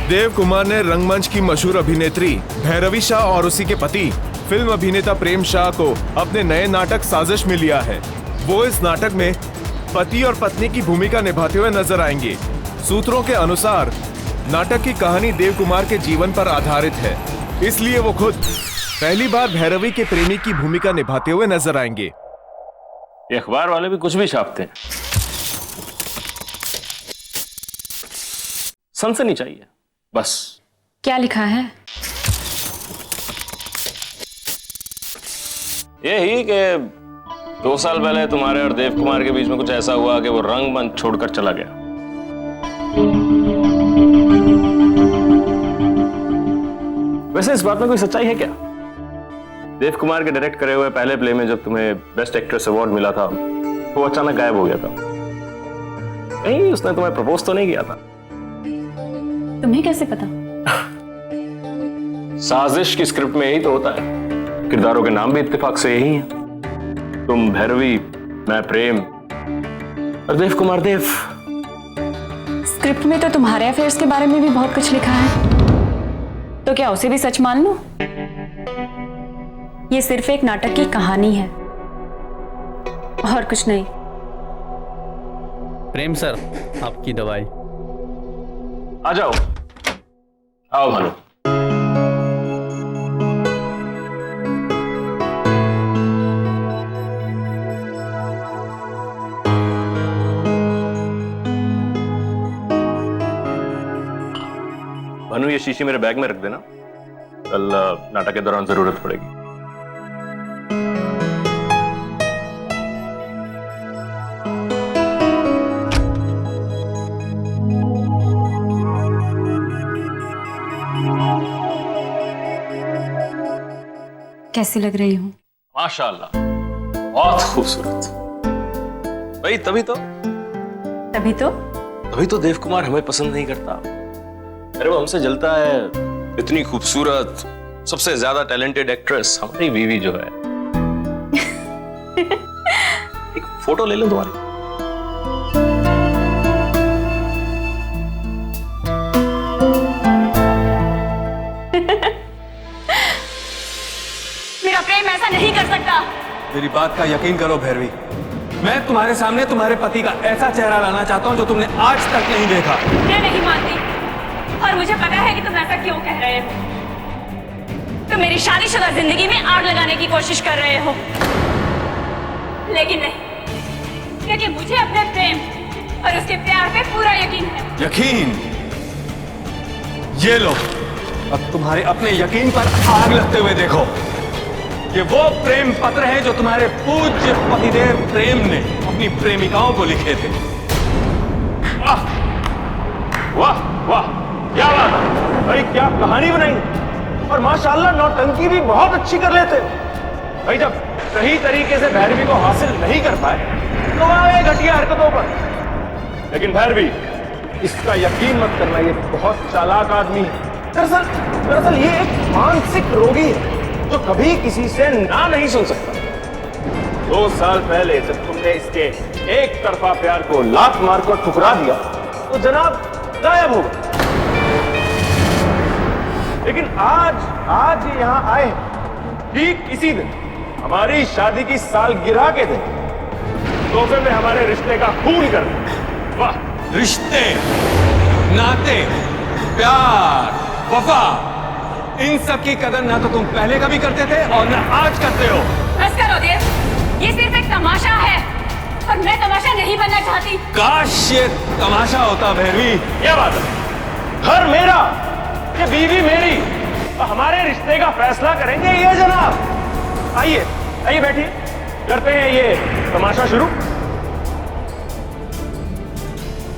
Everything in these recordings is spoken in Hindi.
देव कुमार ने रंगमंच की मशहूर अभिनेत्री भैरवी शाह और उसी के पति फिल्म अभिनेता प्रेम शाह को अपने नए नाटक साजिश में लिया है। वो इस नाटक में पति और पत्नी की भूमिका निभाते हुए नजर आएंगे। सूत्रों के अनुसार नाटक की कहानी देव कुमार के जीवन पर आधारित है, इसलिए वो खुद पहली बार भैरवी के प्रेमी की भूमिका निभाते हुए नजर आएंगे। ये अखबार वाले भी कुछ भी छापते हैं, सनसनी चाहिए बस। क्या लिखा है? यही कि 2 साल पहले तुम्हारे और देव कुमार के बीच में कुछ ऐसा हुआ कि वो रंगमंच छोड़कर चला गया। वैसे इस बात में कोई सच्चाई है क्या? देव कुमार के डायरेक्ट करे हुए पहले प्ले में जब तुम्हें बेस्ट एक्ट्रेस अवार्ड मिला था, वो अचानक गायब हो गया था। कहीं उसने तुम्हें प्रपोज तो नहीं किया था? तुम्हें कैसे पता? साजिश की स्क्रिप्ट में यही तो होता है, किरदारों के नाम भी इत्तेफाक से यही हैं। तुम भैरवी, मैं प्रेम और देव कुमार देव। स्क्रिप्ट में तो तुम्हारे अफेयर्स के बारे में भी बहुत कुछ लिखा है, तो क्या उसे भी सच मान लो? ये सिर्फ एक नाटक की कहानी है और कुछ नहीं। प्रेम सर, आपकी दवाई। आ जाओ, आओ भानु। भानु, ये शीशी मेरे बैग में रख देना, कल नाटक के दौरान जरूरत पड़ेगी। कैसी लग रही हूँ? माशाल्लाह, बहुत खूबसूरत। भाई तभी तो देव कुमार हमें पसंद नहीं करता। अरे वो हमसे जलता है, इतनी खूबसूरत, सबसे ज्यादा टैलेंटेड एक्ट्रेस हमारी बीवी जो है। एक फोटो ले लो तुम्हारी। मेरा प्रेम ऐसा नहीं कर सकता। मेरी बात का यकीन करो भैरवी, मैं तुम्हारे सामने तुम्हारे पति का ऐसा चेहरा लाना चाहता हूं जो तुमने आज तक नहीं देखा। मैं नहीं मानती, और मुझे पता है कि तुम ऐसा क्यों कह रहे हो। तुम मेरी शादीशुदा जिंदगी में आग लगाने की कोशिश कर रहे हो, लेकिन नहीं, क्योंकि मुझे अपने प्रेम और उसके प्यार पे पूरा यकीन है। यकीन? ये लो, अब तुम्हारे अपने यकीन पर आग लगते हुए देखो। ये वो प्रेम पत्र हैं जो तुम्हारे पूज्य पतिदेव प्रेम ने अपनी प्रेमिकाओं को लिखे थे। वाह वाह वाह, क्या बात है भाई, क्या कहानी बनाई। और माशाल्लाह नौटंकी भी बहुत अच्छी कर लेते भाई। जब सही तरीके से भैरवी को हासिल नहीं कर पाए तो आ गए घटिया हरकतों पर। लेकिन भैरवी, इसका यकीन मत करना, ये बहुत चालाक आदमी है। दरअसल ये एक मानसिक रोगी है जो कभी किसी से ना नहीं सुन सकता। 2 साल पहले जब तुमने इसके एक तरफा प्यार को लात मारकर ठुकरा दिया तो जनाब गायब हो गए। लेकिन आज ये यहां आए ठीक इसी दिन, हमारी शादी की सालगिरह के दिन, तोहफे में हमारे रिश्ते का खून कर दिया। वाह! रिश्ते, नाते, प्यार, वफा, इन सब की कदर ना तो तुम पहले कभी करते थे और ना आज करते हो। बस करो देव, ये सिर्फ एक तमाशा है और मैं तमाशा नहीं बनना चाहती। काश ये तमाशा होता भैरवी। क्या बात है, घर मेरा, ये बीवी मेरी, और हमारे रिश्ते का फैसला करेंगे ये जनाब। आइए आइए बैठिए, करते हैं ये तमाशा शुरू।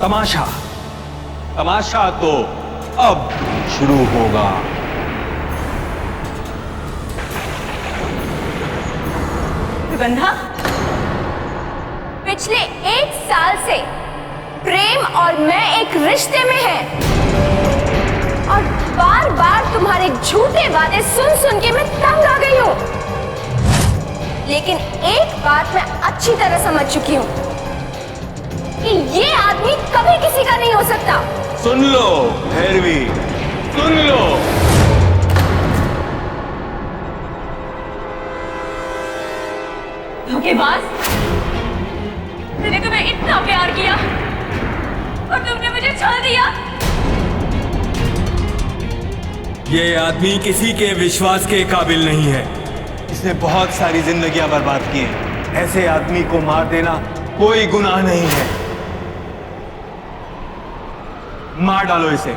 तमाशा तो अब शुरू होगा। गंधा, पिछले 1 साल से प्रेम और मैं एक रिश्ते में हैं और बार बार तुम्हारे झूठे वादे सुन सुन के मैं तंग आ गई हूँ। लेकिन एक बात मैं अच्छी तरह समझ चुकी हूँ कि ये आदमी कभी किसी का नहीं हो सकता। सुन लो भैरवी, सुन लो। धोखेबाज, मैंने तुम्हें इतना प्यार किया और तुमने मुझे छल दिया। ये आदमी किसी के विश्वास के काबिल नहीं है। इसने बहुत सारी जिंदगियां बर्बाद की हैं। ऐसे आदमी को मार देना कोई गुनाह नहीं है। मार डालो इसे।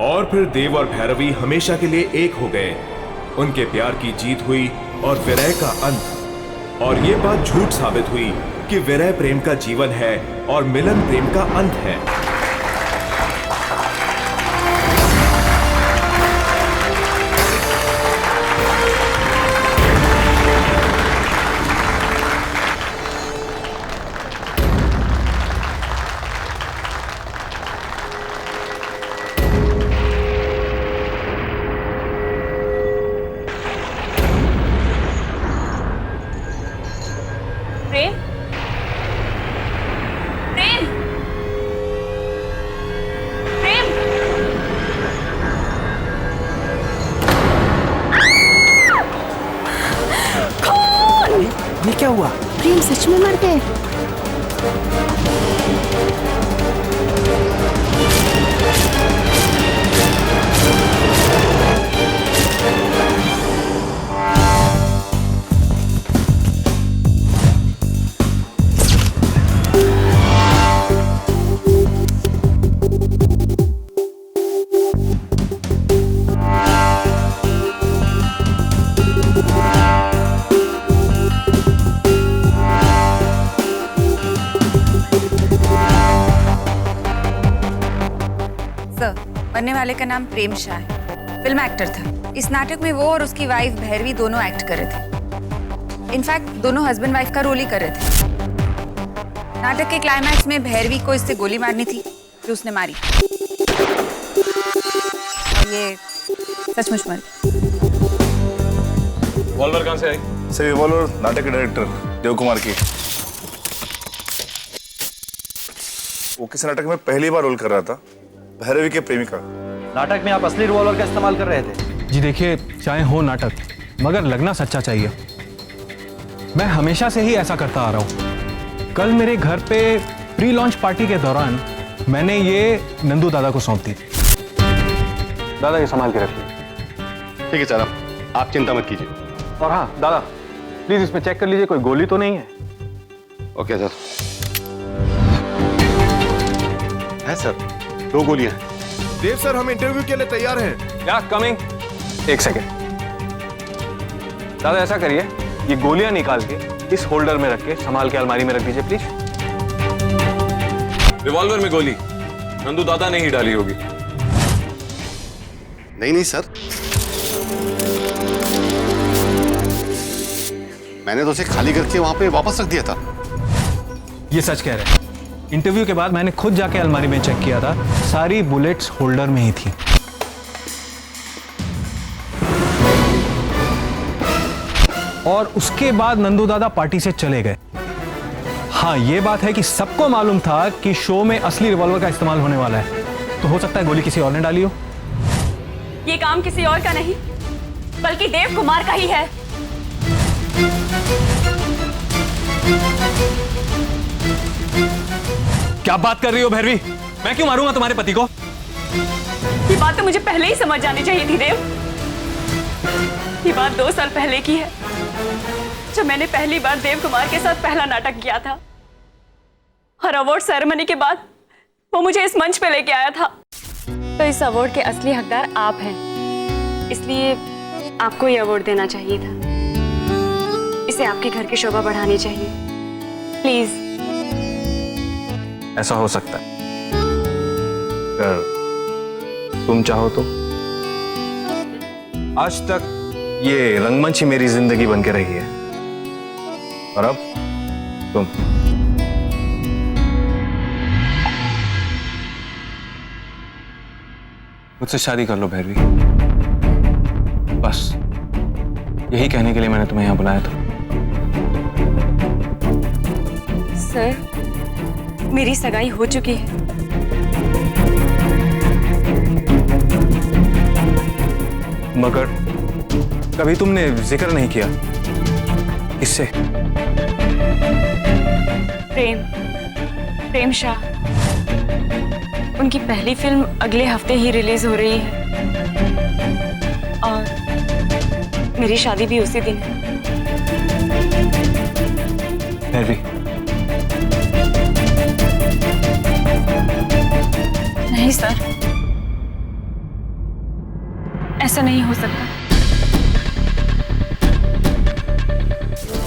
और फिर देव और भैरवी हमेशा के लिए एक हो गए। उनके प्यार की जीत हुई और विरह का अंत। और ये बात झूठ साबित हुई कि विरह प्रेम का जीवन है और मिलन प्रेम का अंत है। प्रेम, प्रेम, प्रेम। ये क्या हुआ? प्रेम सच में मर गए। बनने वाले का नाम प्रेम शाह है। फिल्म एक्टर था। इस नाटक में वो और उसकी वाइफ भैरवी दोनों एक्ट कर रहे थे। इनफैक्ट दोनों हस्बैंड वाइफ का रोल ही कर रहे थे। नाटक के क्लाइमैक्स में भैरवी को इससे गोली मारनी थी जो उसने मारी। और ये सचमुच मर। रिवॉल्वर कहां से आई? सर रिवॉल्वर नाटक के डायरेक्टर देव कुमार की। वो किस नाटक में पहली बार रोल कर रहा था, भैरवी के प्रेमिका। नाटक में आप असली रिवॉल्वर का इस्तेमाल कर रहे थे? जी देखिए, चाहे हो नाटक मगर लगना सच्चा चाहिए। मैं हमेशा से ही ऐसा करता आ रहा हूँ। कल मेरे घर पे प्री लॉन्च पार्टी के दौरान मैंने ये नंदू दादा को सौंप दी। दादा ये संभाल के रखिए। ठीक है सर, आप चिंता मत कीजिए। और हाँ दादा, प्लीज इसमें चेक कर लीजिए कोई गोली तो नहीं है। Okay sir. है सर, 2 गोलियां हैं। देव सर, हम इंटरव्यू के लिए तैयार हैं। या कमिंग। एक सेकेंड दादा, ऐसा करिए ये गोलियां निकाल के इस होल्डर में रख के संभाल के अलमारी में रख दीजिए प्लीज। रिवॉल्वर में गोली नंदू दादा ने ही डाली होगी। नहीं सर, मैंने तो उसे खाली करके वहां पे वापस रख दिया था। ये सच कह रहे हैं। इंटरव्यू के बाद मैंने खुद जाके अलमारी में चेक किया था, सारी बुलेट्स होल्डर में ही थी। और उसके बाद नंदू दादा पार्टी से चले गए। हाँ ये बात है कि सबको मालूम था कि शो में असली रिवॉल्वर का इस्तेमाल होने वाला है, तो हो सकता है गोली किसी और ने डाली हो। ये काम किसी और का नहीं बल्कि देव कुमार का ही है। क्या बात कर रही हो भैरवी? मैं क्यों मारूंगा तुम्हारे पति को? ये बात तो मुझे पहले ही समझ जानी चाहिए थी देव। ये बात 2 साल पहले की है, जब मैंने पहली बार देव कुमार के साथ पहला नाटक किया था और अवार्ड सेरेमनी के बाद वो मुझे इस मंच पे लेके आया था। तो इस अवार्ड के असली हकदार आप हैं, इसलिए आपको ये अवार्ड देना चाहिए था। इसे आपके घर की शोभा बढ़ानी चाहिए। प्लीज ऐसा हो सकता है, अगर तुम चाहो तो। आज तक ये रंगमंच ही मेरी जिंदगी बन के रही है, और अब तुम। मुझसे शादी कर लो भैरवी, बस यही कहने के लिए मैंने तुम्हें यहां बुलाया था। सर, मेरी सगाई हो चुकी है। मगर कभी तुमने जिक्र नहीं किया। किससे? प्रेम शाह। उनकी पहली फिल्म अगले हफ्ते ही रिलीज हो रही है और मेरी शादी भी उसी दिन है। भैरवी, नहीं सर, ऐसा नहीं हो सकता।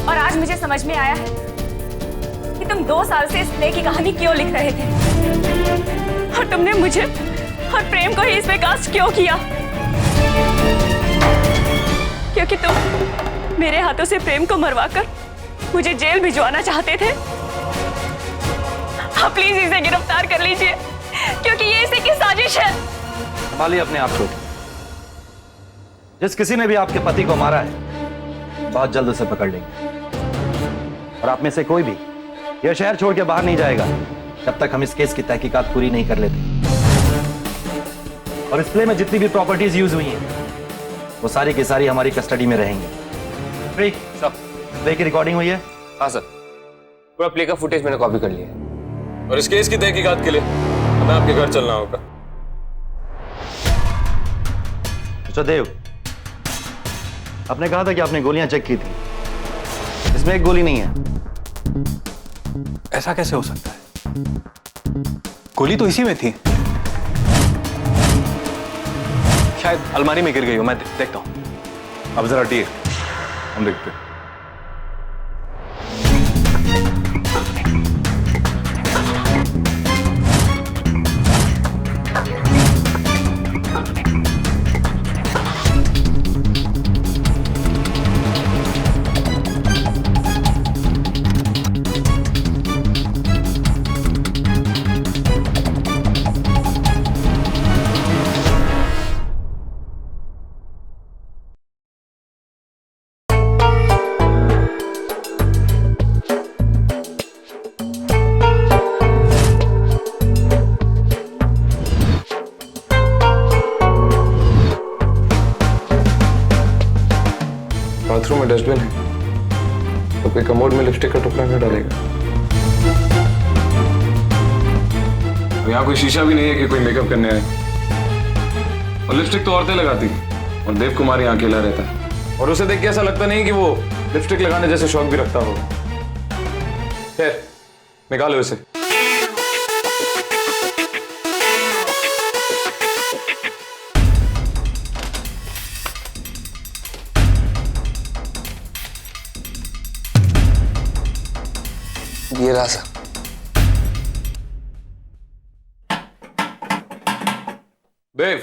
और आज मुझे समझ में आया है कि तुम 2 साल से इस प्ले की कहानी क्यों लिख रहे थे, और तुमने मुझे और प्रेम को ही इसमें कास्ट क्यों किया। क्योंकि तुम मेरे हाथों से प्रेम को मरवाकर मुझे जेल भिजवाना चाहते थे। आप प्लीज इसे गिरफ्तार कर लीजिए, क्योंकि ये इसी की साजिश है। संभालिए अपने आप को। जिस किसी ने भी आपके पति को मारा है, बहुत जल्द उसे पकड़ लेंगे, और आप में से कोई भी यह शहर छोड़ के बाहर नहीं जाएगा जब तक हम इस केस की तहकीकात पूरी नहीं कर लेते। और इस प्ले में जितनी भी प्रॉपर्टीज यूज हुई हैं, वो सारी की सारी हमारी कस्टडी में रहेंगी। ठीक सब प्ले की रिकॉर्डिंग हुई है? हाँ सर, पूरा प्ले का फुटेज मैंने कॉपी कर लिया है, और इस केस की तहकीकात के लिए हमें आपके घर चलना होगा। अच्छा देव, आपने कहा था कि आपने गोलियां चेक की थी, इसमें एक गोली नहीं है। ऐसा कैसे हो सकता है? गोली तो इसी में थी। शायद अलमारी में गिर गई हो, मैं देखता हूं। अब जरा हटिए, हम देखते हैं। बाथरूम में डस्टबिन है, तो कोई कमोड में लिपस्टिक का टुकड़ा न डालेगा। यहाँ कोई शीशा भी नहीं है कि कोई मेकअप करने आए। और लिपस्टिक तो औरतें लगाती हैं, और देव कुमार यहाँ अकेला रहता है, और उसे देख के ऐसा लगता नहीं कि वो लिपस्टिक लगाने जैसे शौक भी रखता हो। खैर, निकालो इसे। ये रहा सर। देव,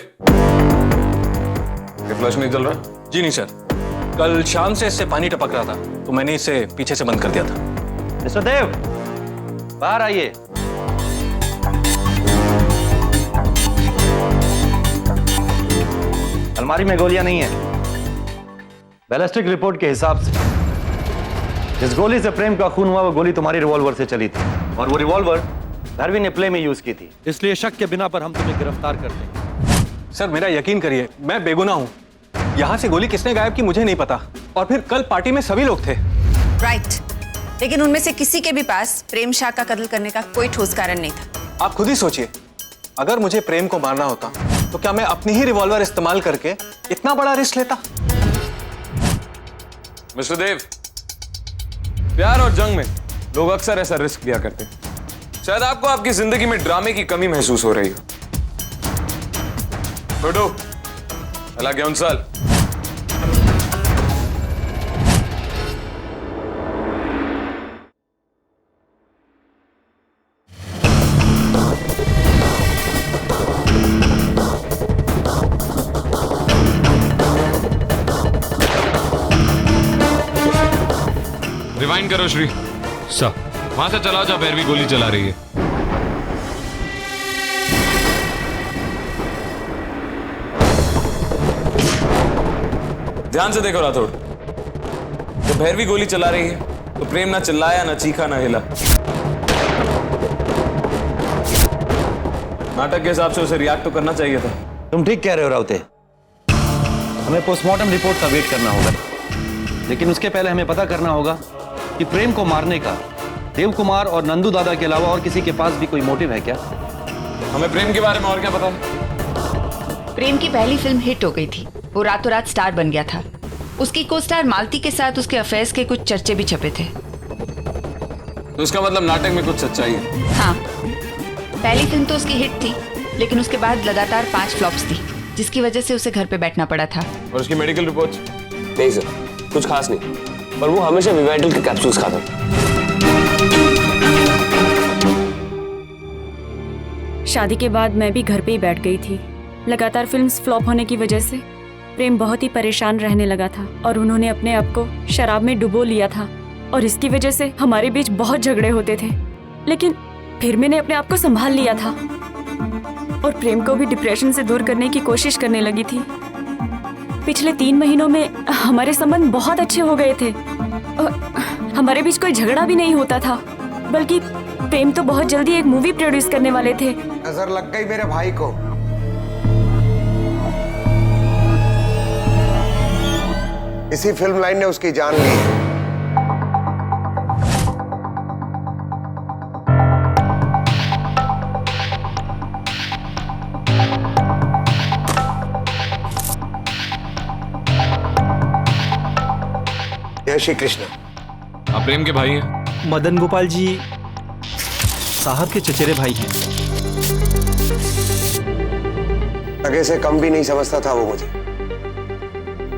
ये फ्लश नहीं चल रहा? जी नहीं सर, कल शाम से इससे पानी टपक रहा था, तो मैंने इसे पीछे से बंद कर दिया था। मिस्टर देव, बाहर आइए। अलमारी में गोलियां नहीं है। बैलिस्टिक रिपोर्ट के हिसाब से जिस गोली से प्रेम का खून हुआ, वो गोली तुम्हारी रिवॉल्वर से चली थी, और वो रिवॉल्वर धरवी ने प्ले में यूज की थी। इसलिए शक के बिना पर हम तुम्हें गिरफ्तार करते हैं। सर मेरा यकीन करिए, मैं बेगुनाह हूं। यहां से गोली किसने गायब की मुझे नहीं पता, और फिर कल पार्टी में सभी लोग थे। राइट, लेकिन उनमें से किसी के भी पास प्रेम शाह का कत्ल करने का कोई ठोस कारण नहीं था। आप खुद ही सोचिए, अगर मुझे प्रेम को मारना होता तो क्या मैं अपनी ही रिवॉल्वर इस्तेमाल करके इतना बड़ा रिस्क लेता? मिस्टर देव, प्यार और जंग में लोग अक्सर ऐसा रिस्क लिया करते हैं। शायद आपको आपकी जिंदगी में ड्रामे की कमी महसूस हो रही हो। छोड़ो, अला गया साल। रिवाइंड करो श्री। सर वहां से चलाओ जहाँ भैरवी गोली चला रही है। ध्यान से देखो राठौड़, जब भैरवी गोली चला रही है तो प्रेम ना चिल्लाया, ना चीखा, ना हिला। नाटक के हिसाब से उसे रिएक्ट तो करना चाहिए था। तुम ठीक कह रहे हो राउते, हमें पोस्टमार्टम रिपोर्ट का वेट करना होगा, लेकिन उसके पहले हमें पता करना होगा कि प्रेम को मारने का देव कुमार और नंदू दादा के अलावा और किसी के पास भी कोई मोटिव है क्या? हमें प्रेम के बारे में और क्या पता है? प्रेम की पहली फिल्म हिट हो गई थी, वो रातों रात स्टार बन गया था। उसकी को स्टार मालती के साथ उसके अफेयर्स के कुछ चर्चे भी छपे थे। तो उसका मतलब नाटक में कुछ सच्चाई है? हाँ, पहली फिल्म तो उसकी हिट थी, लेकिन उसके बाद लगातार 5 फ्लॉप्स थी, जिसकी वजह से उसे घर पे बैठना पड़ा था। और उसकी मेडिकल रिपोर्ट? नहीं सर, कुछ खास नहीं, पर वो हमेशा विवाइटल के कैप्सूल्स खाता था। शादी के बाद मैं भी घर पे ही बैठ गई थी। लगातार फिल्म्स फ्लॉप होने की वजह से प्रेम बहुत ही परेशान रहने लगा था और उन्होंने अपने आप को शराब में डुबो लिया था और इसकी वजह से हमारे बीच बहुत झगड़े होते थे। लेकिन फिर मैंने अपने आप को संभाल लिया था और प्रेम को भी डिप्रेशन से दूर करने की कोशिश करने लगी थी। पिछले 3 महीनों में हमारे संबंध बहुत अच्छे हो गए थे और हमारे बीच कोई झगड़ा भी नहीं होता था, बल्कि प्रेम तो बहुत जल्दी एक मूवी प्रोड्यूस करने वाले थे। नजर लग गई मेरे भाई को। इसी फिल्म लाइन ने उसकी जान ली है। जय श्री कृष्ण। आप प्रेम के भाई हैं? मदन गोपाल जी साहब के चचेरे भाई हैं। सगे से कम भी नहीं समझता था वो मुझे।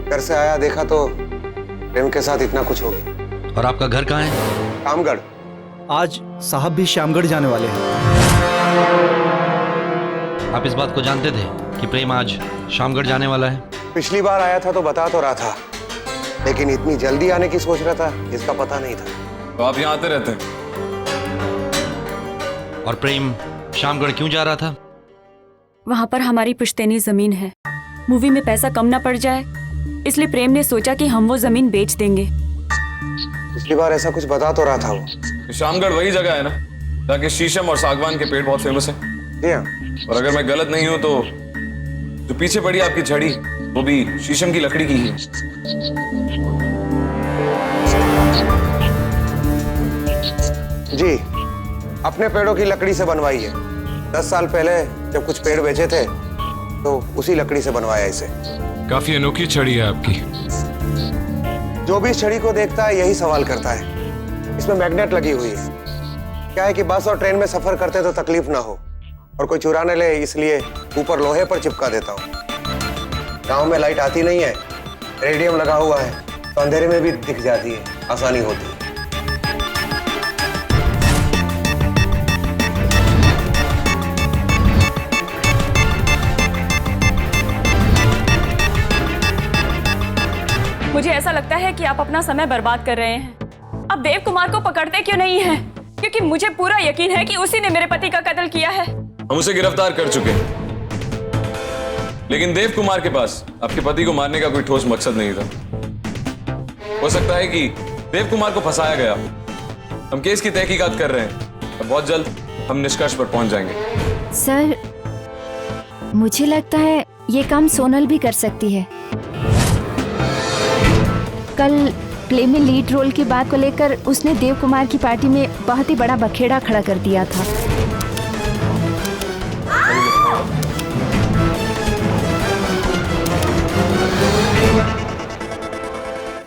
घर से आया देखा तो प्रेम के साथ इतना कुछ हो गया। और आपका घर कहाँ है? रामगढ़। आज साहब भी श्यामगढ़ जाने वाले हैं। आप इस बात को जानते थे कि प्रेम आज श्यामगढ़ जाने वाला है? पिछली बार आया था तो बता तो रहा था, लेकिन इतनी जल्दी आने की सोच रहा था इसका पता नहीं था। तो आप यहाँ आते रहते हैं? और प्रेम श्यामगढ़ क्यों जा रहा था? वहाँ पर हमारी पुश्तैनी जमीन है। मूवी में पैसा कम ना पड़ जाए, इसलिए प्रेम ने सोचा कि हम वो जमीन बेच देंगे। पिछली बार ऐसा कुछ बता तो रहा था वो। श्यामगढ़ वही जगह है ना जहाँ शीशम और सागवान के पेड़ बहुत फेमस है? जी हाँ। और अगर मैं गलत नहीं हूँ तो जो पीछे पड़ी आपकी छड़ी वो भी शीशम की लकड़ी की है। जी, अपने पेड़ों की लकड़ी से बनवाई है। 10 साल पहले जब कुछ पेड़ बेचे थे तो उसी लकड़ी से बनवाया इसे। काफी अनोखी छड़ी है आपकी। जो भी इस छड़ी को देखता है यही सवाल करता है। इसमें मैग्नेट लगी हुई है। क्या है कि बस और ट्रेन में सफर करते तो तकलीफ ना हो और कोई चुराने ले, इसलिए ऊपर लोहे पर चिपका देता हूँ। गांव में लाइट आती नहीं है, रेडियम लगा हुआ है तो अंधेरे में भी दिख जाती है, आसानी होती है। मुझे ऐसा लगता है कि आप अपना समय बर्बाद कर रहे हैं। अब देव कुमार को पकड़ते क्यों नहीं हैं? क्योंकि मुझे पूरा यकीन है कि उसी ने मेरे पति का कत्ल किया है। हम उसे गिरफ्तार कर चुके हैं, लेकिन देव कुमार के पास आपके पति को मारने का कोई ठोस मकसद नहीं था। हो सकता है कि देव कुमार को फंसाया गया। हम केस की तहकीकात कर रहे हैं और बहुत जल्द हम निष्कर्ष पर पहुंच जाएंगे। सर, मुझे लगता है ये काम सोनल भी कर सकती है। कल प्ले में लीड रोल की बात को लेकर उसने देव कुमार की पार्टी में बहुत ही बड़ा बखेड़ा खड़ा कर दिया था।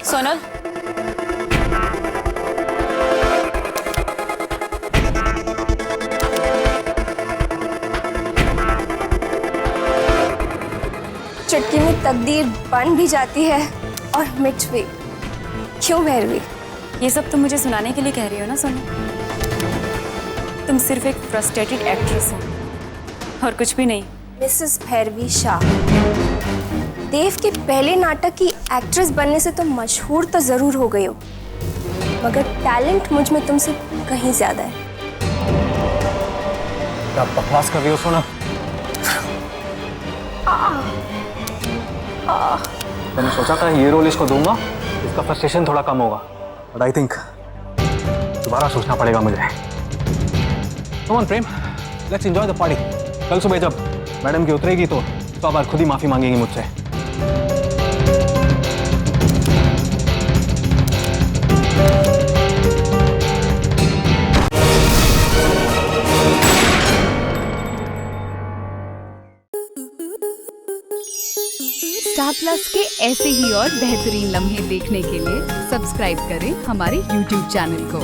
सोनल, चुटकी में तकदीर बन भी जाती है और मिट भी। क्यों भैरवी? ये सब तुम मुझे सुनाने के लिए कह रही हो ना सोनल? तुम सिर्फ एक फ्रस्ट्रेटेड एक्ट्रेस हो और कुछ भी नहीं। मिसेस भैरवी शाह, देव के पहले नाटक की एक्ट्रेस बनने से तो मशहूर तो जरूर हो गई हो, मगर टैलेंट मुझ में तुमसे कहीं ज्यादा है। क्या बकवास कर रही हो सोना? मैंने सोचा था ये रोल इसको दूंगा, इसका फ्रस्ट्रेशन थोड़ा कम होगा, बट आई थिंक दोबारा सोचना पड़ेगा मुझे। Come on Prem, let's enjoy the party. कल सुबह जब मैडम की उतरेगी तो अब खुद ही माफी मांगेगी मुझसे। स्टार प्लस के ऐसे ही और बेहतरीन लम्हे देखने के लिए सब्सक्राइब करें हमारे YouTube चैनल को।